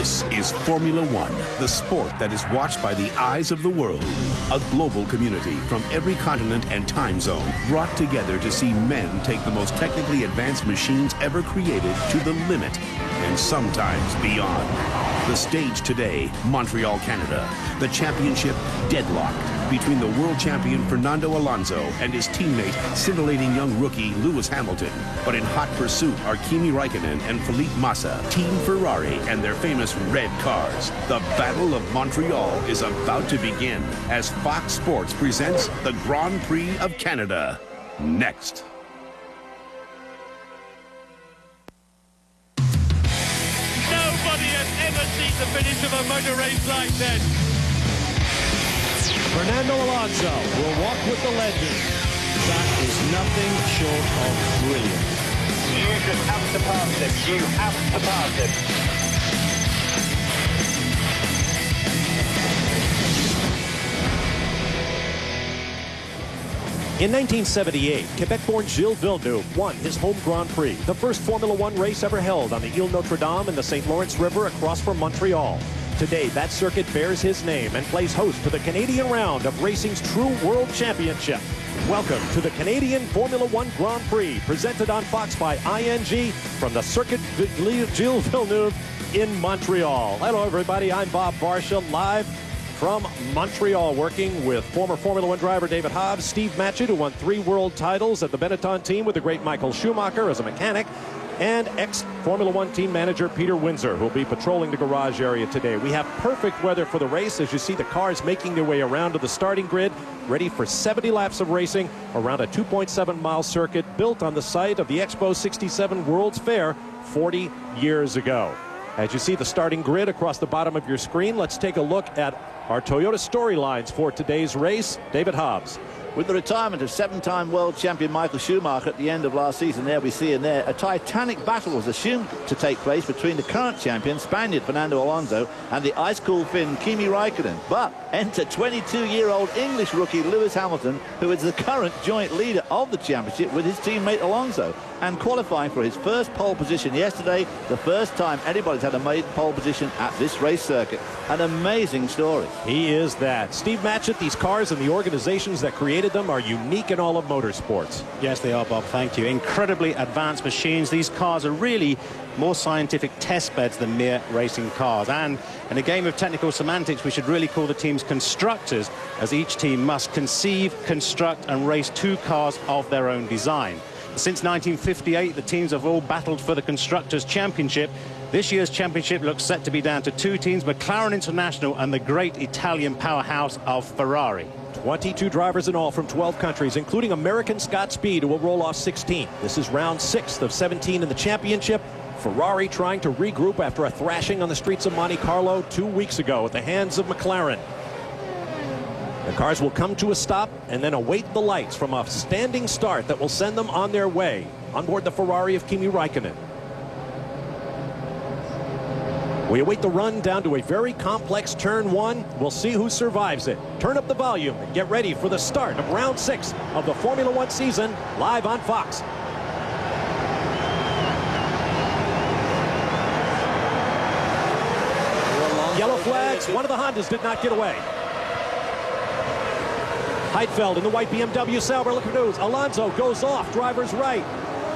This is Formula One, the sport that is watched by the eyes of the world. A global community from every continent and time zone brought together to see men take the most technically advanced machines ever created to the limit and sometimes beyond. The stage today, Montreal, Canada. The championship deadlocked between the world champion Fernando Alonso and his teammate, scintillating young rookie Lewis Hamilton. But in hot pursuit are Kimi Raikkonen and Felipe Massa, Team Ferrari and their famous red cars. The Battle of Montreal is about to begin as Fox Sports presents the Grand Prix of Canada. Next. Nobody has ever seen the finish of a motor race like this. Fernando Alonso will walk with the legend. That is nothing short of brilliant. You just have to pass him. You have to pass him. In 1978, Quebec-born Gilles Villeneuve won his home Grand Prix, the first Formula One race ever held on the Ile Notre Dame in the St. Lawrence River across from Montreal. Today, that circuit bears his name and plays host to the Canadian round of racing's true world championship. Welcome to the Canadian Formula One Grand Prix, presented on Fox by ING from the Circuit Gilles Villeneuve in Montreal. Hello, everybody. I'm Bob Varsha, live from Montreal, working with former Formula One driver David Hobbs, Steve Matchett, who won 3 world titles at the Benetton team with the great Michael Schumacher as a mechanic, and ex-Formula One team manager Peter Windsor, who will be patrolling the garage area today. We have perfect weather for the race as you see the cars making their way around to the starting grid, ready for 70 laps of racing around a 2.7-mile circuit built on the site of the Expo 67 World's Fair 40 years ago. As you see the starting grid across the bottom of your screen, let's take a look at our Toyota storylines for today's race. David Hobbs. With the retirement of 7-time world champion Michael Schumacher at the end of last season, there we see in there, a titanic battle was assumed to take place between the current champion, Spaniard Fernando Alonso, and the ice-cool Finn Kimi Raikkonen. But enter 22-year-old English rookie Lewis Hamilton, who is the current joint leader of the championship with his teammate Alonso, and qualifying for his first pole position yesterday, the first time anybody's had a maiden pole position at this race circuit. An amazing story. He is that. Steve Matchett, these cars and the organizations that created them are unique in all of motorsports. Yes, they are, Bob. Thank you. Incredibly advanced machines. These cars are really more scientific test beds than mere racing cars. And in a game of technical semantics, we should really call the teams constructors, as each team must conceive, construct, and race 2 cars of their own design. Since 1958, the teams have all battled for the Constructors' Championship. This year's championship looks set to be down to 2 teams, McLaren International and the great Italian powerhouse of Ferrari. 22 drivers in all from 12 countries, including American Scott Speed, who will roll off 16. This is round 6 of 17 in the championship. Ferrari trying to regroup after a thrashing on the streets of Monte Carlo 2 weeks ago at the hands of McLaren. The cars will come to a stop and then await the lights from a standing start that will send them on their way on board the Ferrari of Kimi Raikkonen. We await the run down to a very complex turn 1. We'll see who survives it. Turn up the volume and get ready for the start of round 6 of the Formula One season, live on Fox. Yellow flags. One of the Hondas did not get away. Heidfeld in the white BMW Sauber. Look at those. Alonso goes off, driver's right.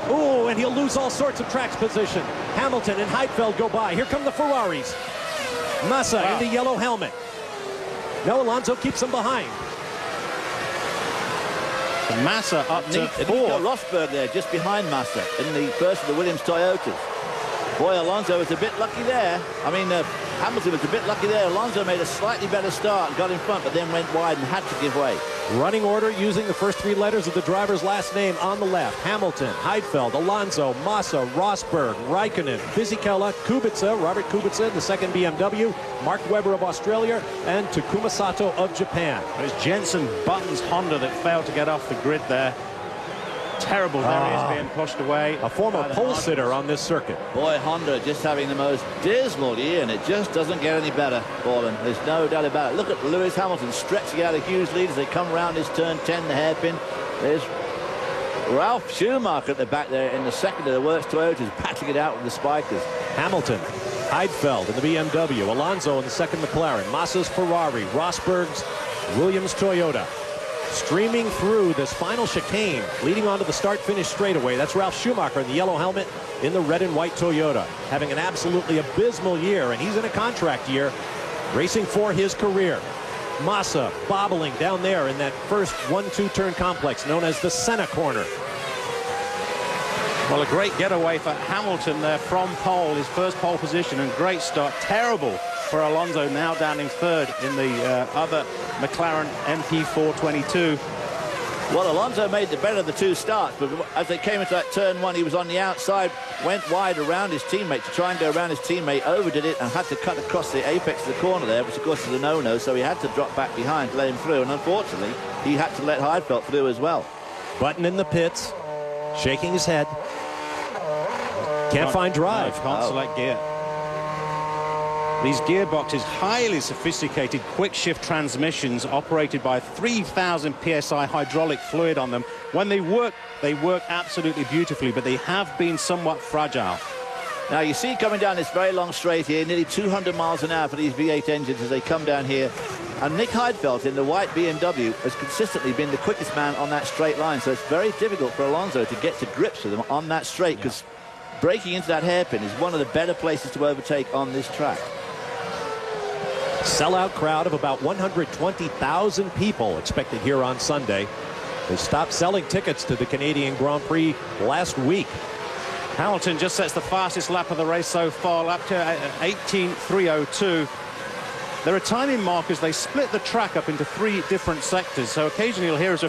Ooh, and he'll lose all sorts of track position. Hamilton and Heidfeld go by. Here come the Ferraris. Massa in the yellow helmet. No, Alonso keeps him behind. Massa up to 4. Nico Rosberg there, just behind Massa, in the first of the Williams Toyotas. Boy, Alonso was a bit lucky there. Hamilton was a bit lucky there. Alonso made a slightly better start and got in front, but then went wide and had to give way. Running order using the first 3 letters of the driver's last name on the left. Hamilton, Heidfeld, Alonso, Massa, Rosberg, Raikkonen, Fisichella, Kubica, Robert Kubica, the second BMW, Mark Webber of Australia, and Takuma Sato of Japan. It was Jenson Button's Honda that failed to get off the grid there. Terrible. There he is being pushed away. A former pole sitter on this circuit. Boy, Honda just having the most dismal year, and it just doesn't get any better for them. There's no doubt about it. Look at Lewis Hamilton stretching out a huge lead as they come around his turn 10, the hairpin. There's Ralph Schumacher at the back there in the second of the works Toyotas, battling it out with the spikers. Hamilton Heidfeld in the BMW, Alonso in the second McLaren, Massa's Ferrari, Rosberg's Williams Toyota. Streaming through this final chicane, leading onto the start-finish straightaway. That's Ralf Schumacher in the yellow helmet in the red and white Toyota, having an absolutely abysmal year, and he's in a contract year, racing for his career. Massa bobbling down there in that first 1-2 turn complex known as the Senna corner. Well, a great getaway for Hamilton there from pole, his first pole position, and great start. Terrible for Alonso, now down in third in the other McLaren MP422. Well, Alonso made the better of the two starts, but as they came into that turn one, he was on the outside, went wide around his teammate to try and go around his teammate, overdid it, and had to cut across the apex of the corner there, which of course is a no-no, so he had to drop back behind to let him through, and unfortunately, he had to let Heidfeld through as well. Button in the pits, shaking his head. Can't find drive. No, can't select gear. These gearboxes, highly sophisticated quick shift transmissions operated by 3,000 psi hydraulic fluid on them. When they work absolutely beautifully, but they have been somewhat fragile. Now you see coming down this very long straight here, nearly 200 miles an hour for these V8 engines as they come down here. And Nick Heidfeld in the white BMW has consistently been the quickest man on that straight line. So it's very difficult for Alonso to get to grips with him on that straight, because breaking into that hairpin is one of the better places to overtake on this track. Sellout crowd of about 120,000 people expected here on Sunday. They stopped selling tickets to the Canadian Grand Prix last week. Hamilton just sets the fastest lap of the race so far, lap to 18.302. There are timing markers. They split the track up into 3 different sectors, so occasionally you'll hear us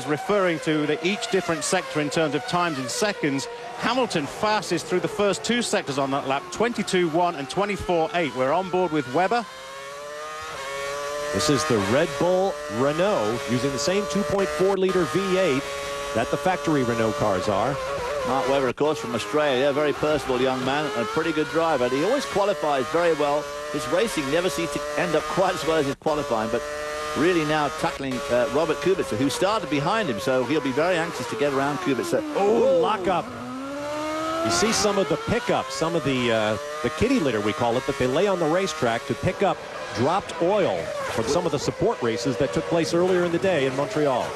referring to each different sector in terms of times in seconds. Hamilton fastest through the first 2 sectors on that lap, 22.1 and 24.8. We're on board with Webber. This is the Red Bull Renault using the same 2.4-liter V8 that the factory Renault cars are. Mark Webber, of course, from Australia, a very personable young man and a pretty good driver. He always qualifies very well. His racing never seems to end up quite as well as his qualifying, but really now tackling Robert Kubica, who started behind him, so he'll be very anxious to get around Kubica. Oh, lock up. You see some of the pickups, some of the kitty litter, we call it, that they lay on the racetrack to pick up dropped oil from some of the support races that took place earlier in the day in Montreal.